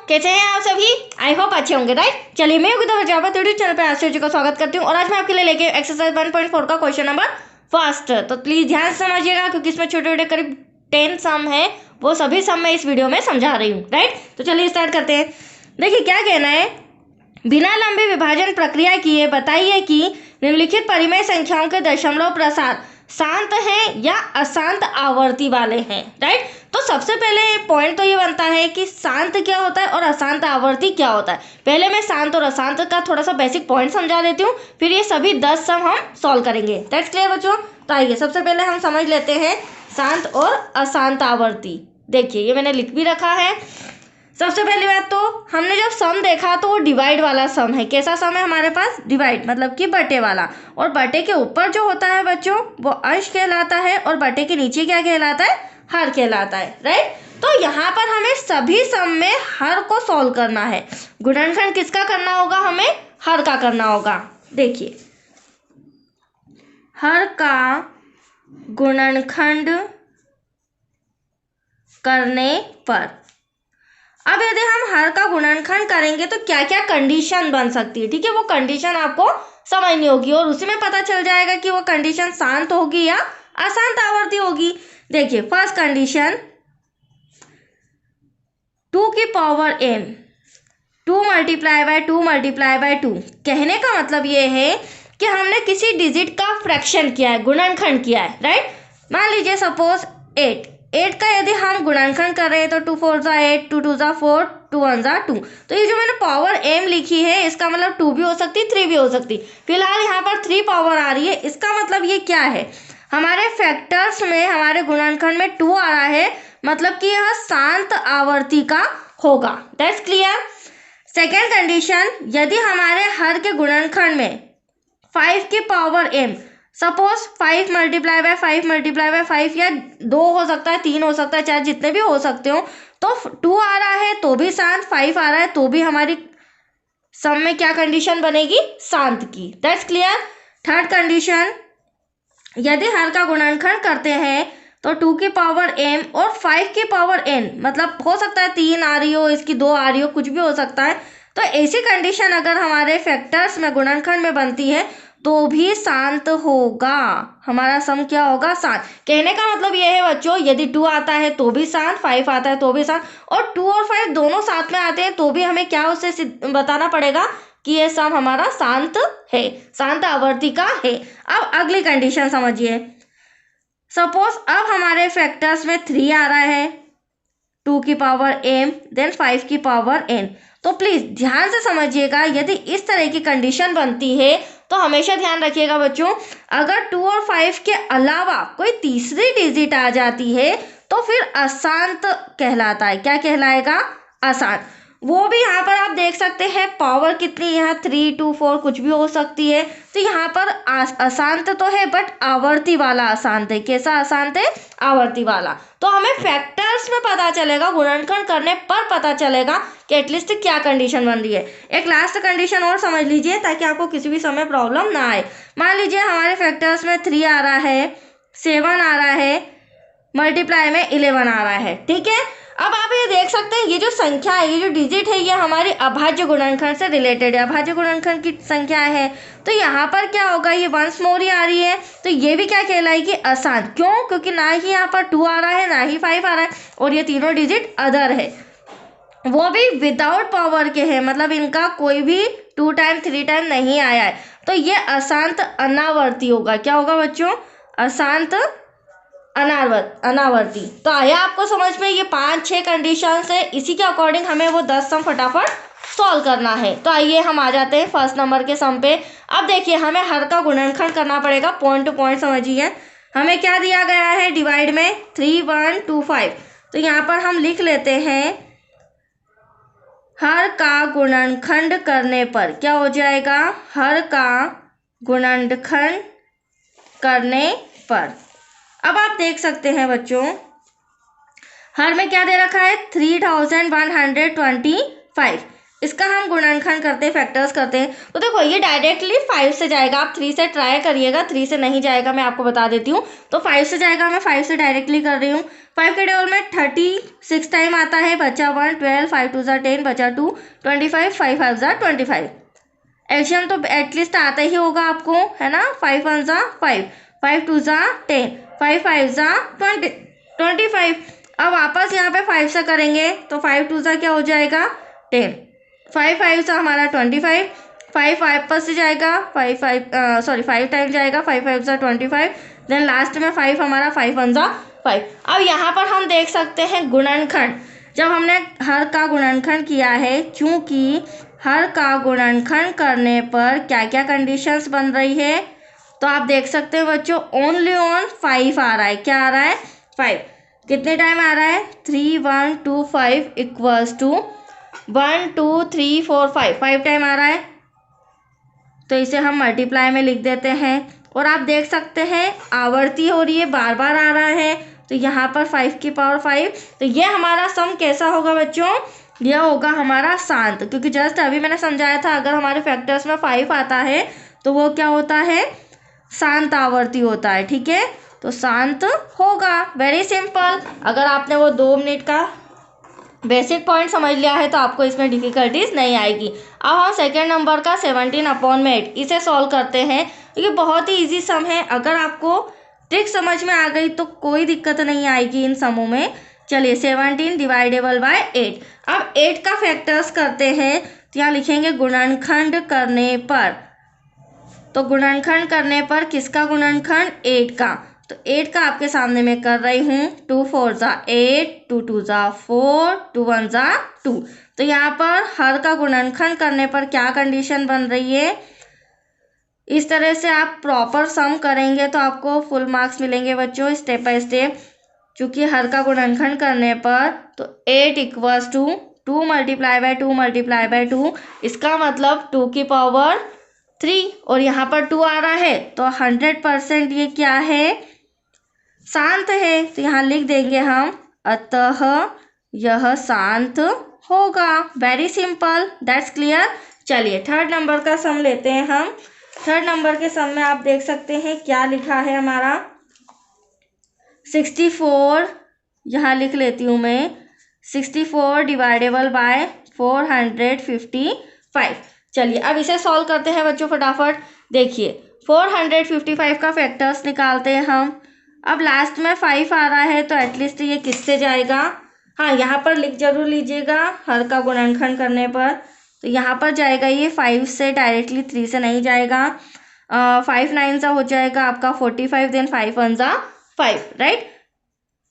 कैसे हैं आप सभी? आई होप अच्छे होंगे, राइट। चलिए मैं यूट्यूब चैनल पे आशीष जी का स्वागत करती हूँ और आज मैं आपके लिए लेके एक्सरसाइज 1.4 का क्वेश्चन नंबर फर्स्ट। तो प्लीज ध्यान से समझिएगा क्योंकि इसमें छोटे छोटे करीब 10 सम है, वो सभी सम मैं इस वीडियो में समझा रही हूँ, राइट। तो चलिए स्टार्ट करते हैं। देखिए क्या कहना है, बिना लंबे विभाजन प्रक्रिया किए बताइए कि निम्नलिखित परिमेय संख्याओं के दशमलव प्रसार शांत हैं या अशांत आवर्ती वाले हैं, राइट। तो सबसे पहले पॉइंट तो ये बनता है कि शांत क्या होता है और अशांत आवर्ती क्या होता है। पहले मैं शांत और अशांत का थोड़ा सा बेसिक पॉइंट समझा देती हूँ, फिर ये सभी 10 सम हम सॉल्व करेंगे। दैट्स क्लियर बच्चों। तो आइए सबसे पहले हम समझ लेते हैं शांत और अशांत आवर्ती। देखिए ये मैंने लिख भी रखा है। सबसे पहली बात तो हमने जब सम देखा तो वो डिवाइड वाला सम है। कैसा सम है हमारे पास? डिवाइड मतलब कि बटे वाला। और बटे के ऊपर जो होता है बच्चों वो अंश कहलाता है और बटे के नीचे क्या कहलाता है? हर कहलाता है, राइट। तो यहाँ पर हमें सभी सम में हर को सॉल्व करना है। गुणनखंड किसका करना होगा? हमें हर का करना होगा। देखिए हर का गुणनखंड करने पर, अब यदि हम हर का गुणनखंड करेंगे तो क्या क्या कंडीशन बन सकती है, ठीक है। वो कंडीशन आपको समझनी होगी और उसी में पता चल जाएगा कि वो कंडीशन शांत होगी या अशांत आवर्ती होगी। देखिए फर्स्ट कंडीशन 2 की power m 2 multiply by 2 multiply by 2। कहने का मतलब ये है कि हमने किसी डिजिट का फ्रैक्शन किया है, गुणनखंड किया है, राइट। मान लीजिए सपोज 8 का यदि हम गुणनखंड कर रहे हैं तो 2 4 ज़ा 8, 2 2 ज़ा 4, 2 1 ज़ा 2। तो ये जो मैंने पावर m लिखी है इसका मतलब 2 भी हो सकती, 3 भी हो सकती। फिलहाल यहाँ पर 3 पावर आ रही है। इसका मतलब ये क्या है, हमारे फैक्टर्स में हमारे गुणनखंड में 2 आ रहा है, मतलब कि यह शांत आवर्ती का होगा। That's clear. सेकेंड कंडीशन, यदि हमारे हर के गुणनखंड में 5 की power m, suppose 5 multiply bye 5 multiply bye 5 या 2 हो सकता है, 3 हो सकता है, चाहे जितने भी हो सकते हो, तो 2 आ रहा है तो भी शांत, 5 आ रहा है तो भी हमारी सम में क्या कंडीशन बनेगी? शांत की। That's clear. थर्ड कंडीशन, यदि हर का गुणनखंड करते हैं तो 2 की पावर m और 5 की पावर n, मतलब हो सकता है 3 आ रही हो, इसकी 2 आ रही हो, कुछ भी हो सकता है। तो ऐसी कंडीशन अगर हमारे फैक्टर्स में गुणनखंड में बनती है तो भी शांत होगा। हमारा सम क्या होगा? शांत। कहने का मतलब ये है बच्चों, यदि 2 आता है तो भी शांत, 5 आता है तो भी शांत, और 2 और 5 दोनों साथ में आते हैं तो भी हमें क्या उससे बताना पड़ेगा कि ये सम हमारा शांत है, शांत आवर्ती का है। अब अगली कंडीशन समझिए। सपोज अब हमारे फैक्टर्स में 3 आ रहा है, 2 की पावर m देन 5 की पावर n। तो प्लीज ध्यान से समझिएगा, यदि इस तरह की कंडीशन बनती है तो हमेशा ध्यान रखिएगा बच्चों, अगर 2 और 5 के अलावा कोई तीसरी डिजिट आ जाती है तो फिर अशांत कहलाता है। क्या कहलाएगा? अशांत। वो भी यहाँ पर आप देख सकते हैं पावर कितनी, यहाँ 3 2 4 कुछ भी हो सकती है। तो यहाँ पर अशांत तो है बट आवर्ती वाला अशांत है। कैसा अशांत है? आवर्ती वाला। तो हमें फैक्टर्स में पता चलेगा, गुणनखंड करने पर पता चलेगा कि एटलीस्ट क्या कंडीशन बन रही है। एक लास्ट कंडीशन और समझ लीजिए ताकि आपको किसी भी समय प्रॉब्लम ना आए। मान लीजिए हमारे फैक्टर्स में 3 आ रहा है, 7 आ रहा है, मल्टीप्लाई में 11 आ रहा है, ठीक है। अब आप ये देख सकते हैं ये जो संख्या है, ये जो डिजिट है, ये हमारी अभाज्य गुणनखंड से रिलेटेड है, अभाज्य गुणनखंड की संख्या है। तो यहाँ पर क्या होगा, ये वंस मोर ही आ रही है, तो ये भी क्या कहलाएगी? अशांत। क्यों? क्योंकि ना ही यहाँ पर 2 आ रहा है ना ही 5 आ रहा है और ये तीनों डिजिट अदर है, वो भी विदाउट पावर के हैं, मतलब इनका कोई भी 2 टाइम 3 टाइम नहीं आया है। तो ये अशांत अनावर्ती होगा। क्या होगा बच्चों? अशांत अनावर्ती। तो आया आपको समझ में? ये 5-6 कंडीशंस है, इसी के अकॉर्डिंग हमें वो 10 सम फटाफट सॉल्व करना है। तो आइए हम आ जाते हैं फर्स्ट नंबर के सम पे। अब देखिए हमें हर का गुणनखंड करना पड़ेगा, पॉइंट टू पॉइंट समझिए। हमें क्या दिया गया है डिवाइड में? 3 1 2 5। तो यहाँ पर हम लिख लेते हैं हर का गुणनखंड करने पर क्या हो जाएगा? हर का गुणनखंड करने पर। अब आप देख सकते हैं बच्चों, हर में क्या दे रखा है? 3125। इसका हम गुणनखंड करते हैं, फैक्टर्स करते हैं। तो देखो ये डायरेक्टली 5 से जाएगा, आप 3 से ट्राई करिएगा, 3 से नहीं जाएगा, मैं आपको बता देती हूँ। तो 5 से जाएगा, मैं 5 से डायरेक्टली कर रही हूँ। 5 के टेबल में 36 टाइम आता है, बचा 1, 12, 5 2 ज़ा 10, बचा 2, 25, 5 5 ज़ा 25। एल्शियम तो एटलीस्ट आता ही होगा आपको, है ना। 5 1 ज़ा 5, 5 2 ज़ा 10, 5 5 ज़ा 25। अब वापस यहाँ पे 5 से करेंगे तो 5 2 ज़ा क्या हो जाएगा 10, 5 5 से हमारा 25, 5 वापस से जाएगा 5 टाइम जाएगा, 5 5 ज़ा 25, देन लास्ट में 5 हमारा 5 1 ज़ा 5। अब यहाँ पर हम देख सकते हैं गुणनखंड, जब हमने हर का गुणनखंड किया है, क्योंकि हर का गुणनखंड करने पर क्या क्या कंडीशंस बन रही है, तो आप देख सकते हैं बच्चों ओनली ऑन 5 आ रहा है। क्या आ रहा है 5, कितने टाइम आ रहा है 3 1 2 5 इक्वल्स टू 1 2 3 4 5 टाइम आ रहा है। तो इसे हम मल्टीप्लाई में लिख देते हैं और आप देख सकते हैं आवर्ती हो रही है, बार बार आ रहा है। तो यहाँ पर 5 की पावर 5, तो ये हमारा सम कैसा होगा बच्चों, यह होगा हमारा शांत, क्योंकि जस्ट अभी मैंने समझाया था अगर हमारे फैक्टर्स में 5 आता है तो वो क्या होता है, शांत आवर्ती होता है। ठीक है, तो शांत होगा, वेरी सिंपल। अगर आपने वो 2 मिनट का बेसिक पॉइंट समझ लिया है तो आपको इसमें डिफिकल्टीज नहीं आएगी। अब हम सेकेंड नंबर का 17/8 इसे सॉल्व करते हैं। ये बहुत ही इजी सम है, अगर आपको ट्रिक समझ में आ गई तो कोई दिक्कत नहीं आएगी इन समों में। चलिए 17 डिवाइडेबल बाय 8। अब 8 का फैक्टर्स करते हैं, तो यहाँ लिखेंगे गुणनखंड करने पर, तो गुणनखंड करने पर किसका गुणनखंड 8 का, तो 8 का आपके सामने मैं कर रही हूँ 2 4 ज़ा 8, 2 2 ज़ा 4, 2 1 ज़ा 2। तो यहाँ पर हर का गुणनखंड करने पर क्या कंडीशन बन रही है, इस तरह से आप प्रॉपर सम करेंगे तो आपको फुल मार्क्स मिलेंगे बच्चों, स्टेप बाय स्टेप। क्योंकि हर का गुणनखंड करने पर तो 8 equals to 2 multiply by 2 multiply by 2, इसका मतलब 2 की पावर 3, और यहाँ पर 2 आ रहा है तो 100% ये क्या है, शांत है। तो यहाँ लिख देंगे हम अतः यह शांत होगा, वेरी सिंपल, दैट्स क्लियर। चलिए थर्ड नंबर का सम लेते हैं हम। थर्ड नंबर के सम में आप देख सकते हैं क्या लिखा है हमारा 64, यहाँ लिख लेती हूँ मैं 64 डिवाइडेबल बाय 455। चलिए अब इसे सॉल्व करते हैं बच्चों फटाफट। देखिए 455 का फैक्टर्स निकालते हैं हम। अब लास्ट में 5 आ रहा है तो एटलीस्ट ये किससे जाएगा, हाँ यहाँ पर लिख जरूर लीजिएगा हर का गुणनखंड करने पर, तो यहाँ पर जाएगा ये 5 से डायरेक्टली, 3 से नहीं जाएगा। 5 9 सा हो जाएगा आपका 45, देन 5 1 ज़ा 5, राइट।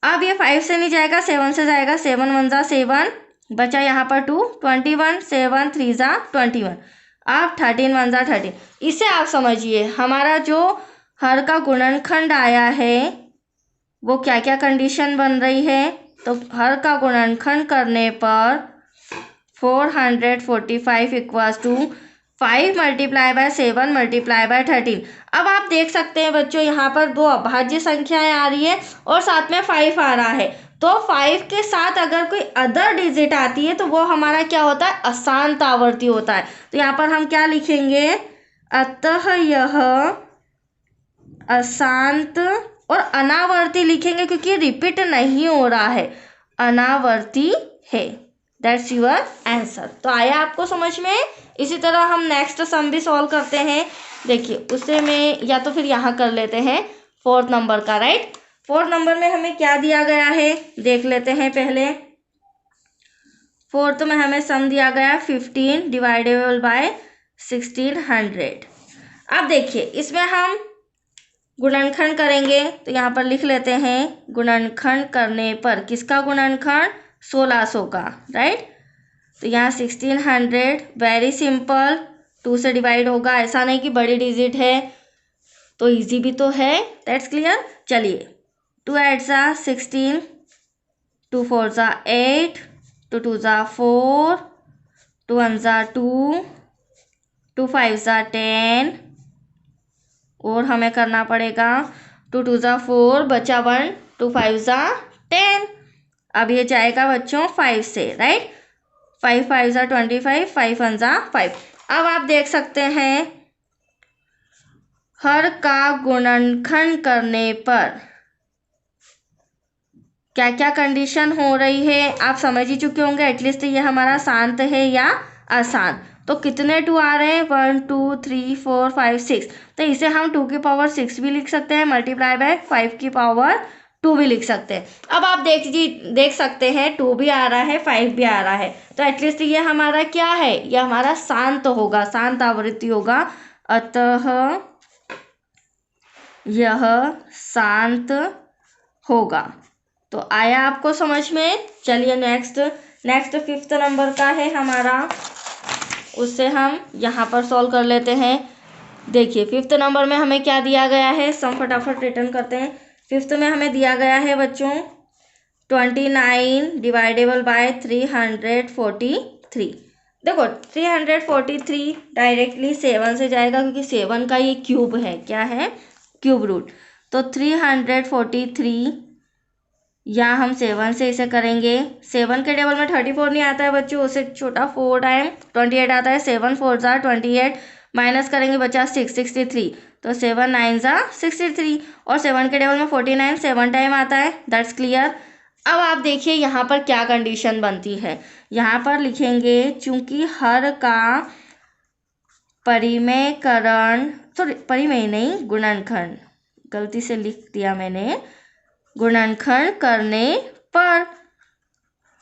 अब ये 5 से नहीं जाएगा, 7 से जाएगा, 7 1 ज़ा 7, बचा यहाँ पर 2, 21, 7 3 ज़ा 21, अब 13 1 ज़ा 13। इसे आप समझिए हमारा जो हर का गुणनखंड आया है वो क्या क्या कंडीशन बन रही है, तो हर का गुणनखंड करने पर 445 equals to 5 multiply by 7 multiply by 13। अब आप देख सकते हैं बच्चों यहाँ पर 2 अभाज्य संख्याएं आ रही है और साथ में 5 आ रहा है, तो 5 के साथ अगर कोई अदर डिजिट आती है तो वो हमारा क्या होता है, अशांत आवर्ती होता है। तो यहाँ पर हम क्या लिखेंगे, अतः यह अशांत, और अनावर्ती लिखेंगे क्योंकि रिपीट नहीं हो रहा है, अनावर्ती है। That's your answer. तो आया आपको समझ में। इसी तरह हम नेक्स्ट सम भी सॉल्व करते हैं। देखिए उसे में या तो फिर यहाँ कर लेते हैं 4th नंबर का, राइट। 4th नंबर में हमें क्या दिया गया है देख लेते हैं पहले। 4th में हमें सम दिया गया 15 डिवाइडेबल बाय 1600। अब देखिए इसमें हम गुणनखंड करेंगे, तो यहाँ पर लिख लेते हैं गुणनखंड करने पर किसका गुणनखंड, 1600 का, राइट। तो यहाँ 1600, वेरी सिंपल, 2 से डिवाइड होगा, ऐसा नहीं कि बड़ी डिजिट है तो इजी भी तो है, दैट्स क्लियर। चलिए 2 8 ज़ा 16, 2 4 ज़ा 8, 2 2 ज़ा 4, 2 1 ज़ा 2, 2 5 ज़ा 10, और हमें करना पड़ेगा 2 2 ज़ा 4, बचा 1, 2 5 ज़ा 10। अब ये जाएगा बच्चों 5 से, राइट। 5 5 ज़ा 25, 5 1 ज़ा 5। अब आप देख सकते हैं हर का गुणनखंड करने पर क्या क्या कंडीशन हो रही है आप समझ ही चुके होंगे। एटलीस्ट ये हमारा शांत है या अशांत। तो कितने 2 आ रहे हैं, 1 2 3 4 5 6। तो इसे हम 2 की पावर 6 भी लिख सकते हैं, मल्टीप्लाई बाय 5 की पावर 2 भी लिख सकते हैं। अब आप देख सकते हैं 2 भी आ रहा है, 5 भी आ रहा है। तो एटलीस्ट ये हमारा क्या है, ये हमारा शांत होगा, शांत आवृत्ति होगा। अतः यह शांत होगा। तो आया आपको समझ में। चलिए नेक्स्ट 5th नंबर का है हमारा, उससे हम यहाँ पर सॉल्व कर लेते हैं। देखिए 5th नंबर में हमें क्या दिया गया है, सम फटाफट रिटर्न करते हैं। 5th में हमें दिया गया है बच्चों 29 डिवाइडेबल बाय 343। देखो 343 डायरेक्टली 7 से जाएगा क्योंकि 7 का ये क्यूब है, क्या है, क्यूब रूट। तो 343 या हम 7 से इसे करेंगे। 7 के टेबल में 34 नहीं आता है बच्चों, उससे छोटा 4 टाइम 28 आता है। 7 4 ज़ा 28, माइनस करेंगे बचा 6 63। तो 7 9 ज़ा 63 और 7 के टेबल में 49 7 टाइम आता है। That's clear. अब आप देखिए यहाँ पर क्या कंडीशन बनती है। यहाँ पर लिखेंगे चूंकि हर का परिमेयकरण, सॉरी परिमेय नहीं, गुणनखंड, गलती से लिख दिया मैंने, गुणनखंड करने पर।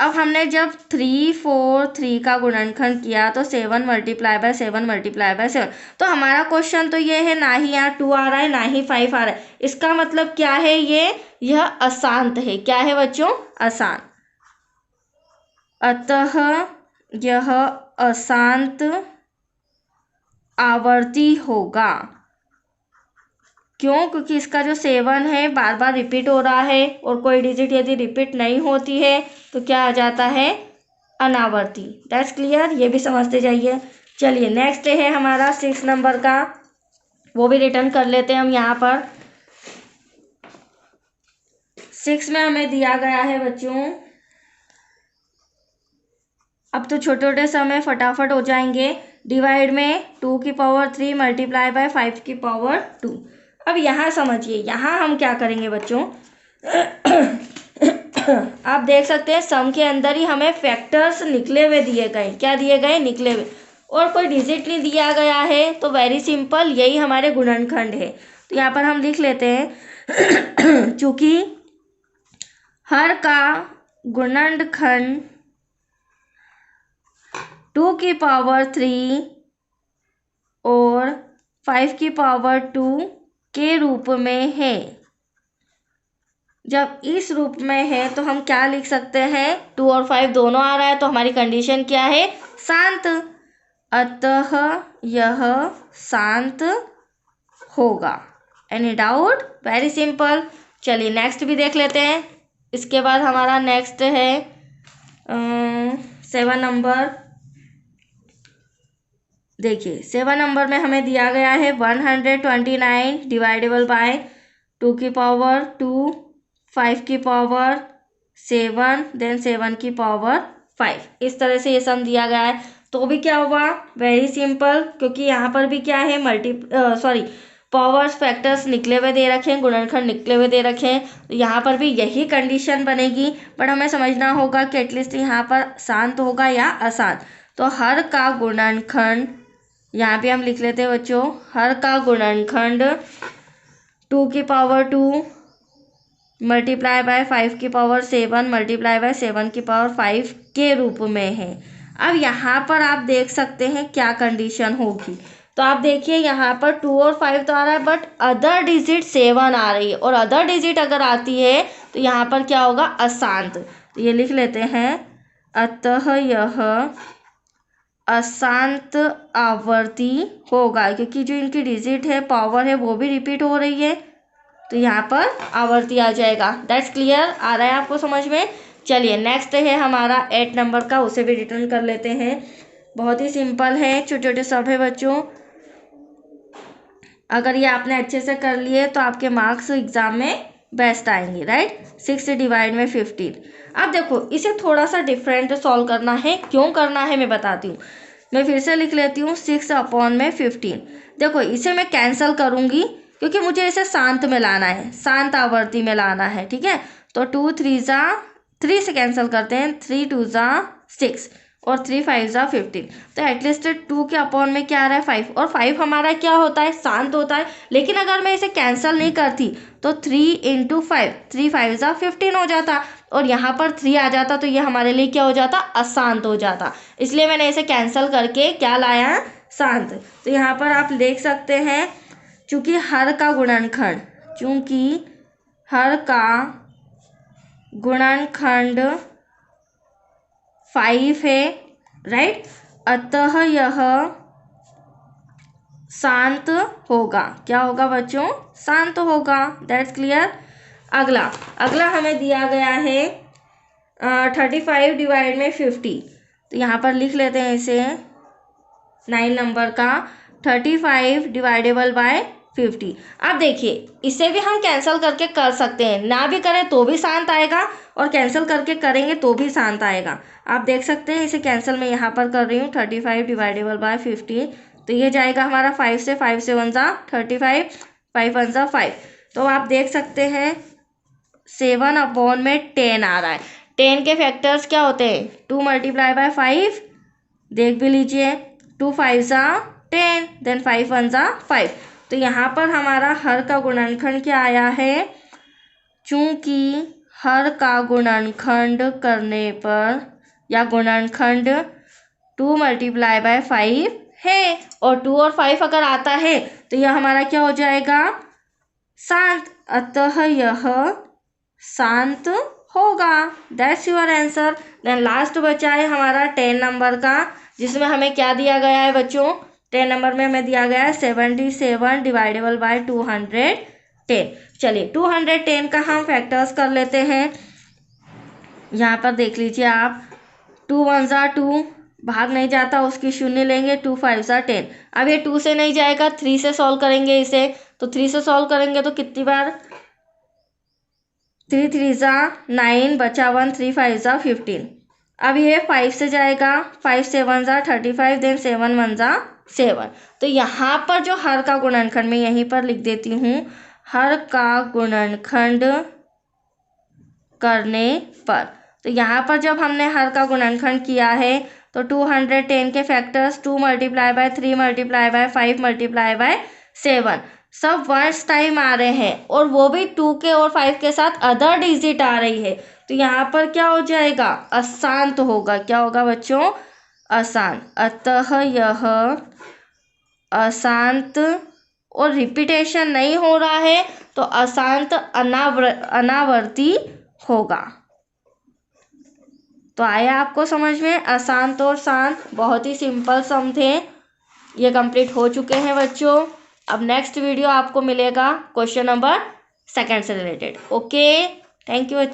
अब हमने जब 3 4 3 का गुणनखंड किया तो 7 मल्टीप्लाई बाय 7 मल्टीप्लाई बाय 7। तो हमारा क्वेश्चन तो ये है, ना ही यहाँ 2 आ रहा है ना ही 5 आ रहा है। इसका मतलब क्या है, यह अशांत है। क्या है बच्चों, अशांत। अतः यह अशांत आवर्ती होगा। क्यों, क्योंकि इसका जो 7 है बार बार रिपीट हो रहा है और कोई डिजिट यदि रिपीट नहीं होती है तो क्या आ जाता है, अनावर्ती। दैट्स क्लियर, ये भी समझते जाइए। चलिए नेक्स्ट है हमारा 6 नंबर का, वो भी रिटर्न कर लेते हैं हम यहाँ पर। 6 में हमें दिया गया है बच्चों, अब तो छोटे छोटे समय फटाफट हो जाएंगे। डिवाइड में 2 की पावर 3 मल्टीप्लाई बाय 5 की पावर 2। अब यहाँ समझिए, यहाँ हम क्या करेंगे बच्चों आप देख सकते हैं सम के अंदर ही हमें फैक्टर्स निकले हुए दिए गए। क्या दिए गए, निकले हुए, और कोई डिजिट नहीं दिया गया है। तो वेरी सिंपल, यही हमारे गुणनखंड है। तो यहाँ पर हम लिख लेते हैं चूंकि हर का गुणनखंड 2 की पावर 3 और 5 की पावर 2 के रूप में है। जब इस रूप में है तो हम क्या लिख सकते हैं, 2 और 5 दोनों आ रहा है तो हमारी कंडीशन क्या है, शांत। अतः यह शांत होगा। Any doubt, very simple. चलिए नेक्स्ट भी देख लेते हैं। इसके बाद हमारा नेक्स्ट है 7 नंबर। देखिए 7 नंबर में हमें दिया गया है 129 डिवाइडेबल बाय 2 की पावर 2, 5 की पावर 7, देन 7 की पावर 5। इस तरह से ये सम दिया गया है। तो भी क्या हुआ, वेरी सिंपल, क्योंकि यहाँ पर भी क्या है, पावर्स फैक्टर्स निकले हुए दे रखे हैं, गुणनखंड निकले हुए दे रखे हैं। तो यहाँ पर भी यही कंडीशन बनेगी, बट हमें समझना होगा कि एटलीस्ट यहाँ पर शांत होगा या अशांत। तो हर का गुणनखंड, यहाँ पे हम लिख लेते हैं बच्चों, हर का गुणनखंड 2 की पावर 2 मल्टीप्लाई बाय 5 की पावर 7 मल्टीप्लाई बाय 7 की पावर 5 के रूप में है। अब यहाँ पर आप देख सकते हैं क्या कंडीशन होगी। तो आप देखिए यहाँ पर 2 और 5 तो आ रहा है, बट अदर डिजिट 7 आ रही है, और अदर डिजिट अगर आती है तो यहाँ पर क्या होगा, अशांत। तो ये लिख लेते हैं, अतः यह अशांत आवर्ती होगा, क्योंकि जो इनकी डिजिट है, पावर है, वो भी रिपीट हो रही है। तो यहाँ पर आवर्ती आ जाएगा। दैट्स क्लियर, आ रहा है आपको समझ में। चलिए नेक्स्ट है हमारा 8 नंबर का, उसे भी रिटर्न कर लेते हैं। बहुत ही सिंपल है, छोटे छोटे सब है बच्चों। अगर ये आपने अच्छे से कर लिए तो आपके मार्क्स एग्जाम में बेस्ट आएंगी, राइट। 6 से डिवाइड में 15। अब देखो इसे थोड़ा सा डिफरेंट सॉल्व करना है, क्यों करना है मैं बताती हूँ। मैं फिर से लिख लेती हूँ 6/15। देखो इसे मैं कैंसिल करूँगी क्योंकि मुझे इसे शांत में लाना है, शांत आवर्ती में लाना है, ठीक है। तो 2 3 ज़ा 3 से कैंसिल करते हैं, 3 2 ज़ा 6 और 3 5 ज़ा 15। तो एटलीस्ट 2 के अपॉन में क्या आ रहा है 5, और 5 हमारा क्या होता है, शांत होता है। लेकिन अगर मैं इसे कैंसिल नहीं करती तो 3 × 5, 3 5 ज़ा 15 हो जाता, और यहाँ पर 3 आ जाता तो ये हमारे लिए क्या हो जाता, अशांत हो जाता। इसलिए मैंने इसे कैंसिल करके क्या लाया, शांत। तो यहाँ पर आप देख सकते हैं चूंकि हर का गुणनखंड 5 है, राइट, अतः यह शांत होगा। क्या होगा बच्चों, शांत होगा। That's clear. अगला हमें दिया गया है 35 डिवाइड में 50। तो यहाँ पर लिख लेते हैं इसे 9 नंबर का 35 डिवाइडेबल बाय 50। अब देखिए इसे भी हम कैंसिल करके कर सकते हैं, ना भी करें तो भी शांत आएगा और कैंसिल करके करेंगे तो भी शांत आएगा। आप देख सकते हैं इसे कैंसिल मैं यहाँ पर कर रही हूँ 35 डिवाइडेबल बाय 50। तो ये जाएगा हमारा 5 से 5 से 1 ज़ा 35, 5 1 ज़ा 5। तो आप देख सकते हैं 7/10 आ रहा है। 10 के फैक्टर्स क्या होते हैं, 2 × 5, देख भी लीजिए, 2 5 ज़ा 10, देन 5 1 ज़ा 5। तो यहाँ पर हमारा हर का गुणनखंड क्या आया है, चूंकि हर का गुणनखंड करने पर या गुणनखंड 2 × 5 है, और 2 और 5 अगर आता है तो यह हमारा क्या हो जाएगा, शांत, अतः यह शांत होगा। That's your answer. Then last बचा है हमारा 10 नंबर का, जिसमें हमें क्या दिया गया है बच्चों, 10 नंबर में हमें दिया गया है 77 डिवाइडेबल बाय 210। चलिए 210 का हम फैक्टर्स कर लेते हैं। यहाँ पर देख लीजिए आप, 2 1 ज़ा 2, भाग नहीं जाता, उसकी शून्य लेंगे, 2 5 ज़ा 10। अब ये 2 से नहीं जाएगा, 3 से सॉल्व करेंगे इसे। तो 3 से सॉल्व करेंगे तो कितनी बार, 3 3 ज़ा 9, बचा 1, 3 5 ज़ा 15। अब ये 5 से जाएगा, 5 7 ज़ा 35, देन 7 1 ज़ा 7। तो यहाँ पर जो हर का गुणनखंड मैं यहीं पर लिख देती हूँ, हर का गुणनखंड करने पर। तो यहाँ पर जब हमने हर का गुणनखंड किया है तो 210 के फैक्टर्स 2 × 3 × 5 × 7 सब फर्स्ट टाइम आ रहे हैं, और वो भी 2 के और 5 के साथ अदर डिजिट आ रही है। तो यहाँ पर क्या हो जाएगा, अशांत होगा। क्या होगा बच्चों, अशांत। अतः यह अशांत, और रिपीटेशन नहीं हो रहा है तो अशांत अनावर्ती होगा। तो आया आपको समझ में, अशांत और शांत बहुत ही सिंपल सम थे। ये कंप्लीट हो चुके हैं बच्चों। अब नेक्स्ट वीडियो आपको मिलेगा क्वेश्चन नंबर 2 से रिलेटेड। ओके, थैंक यू बच्चों।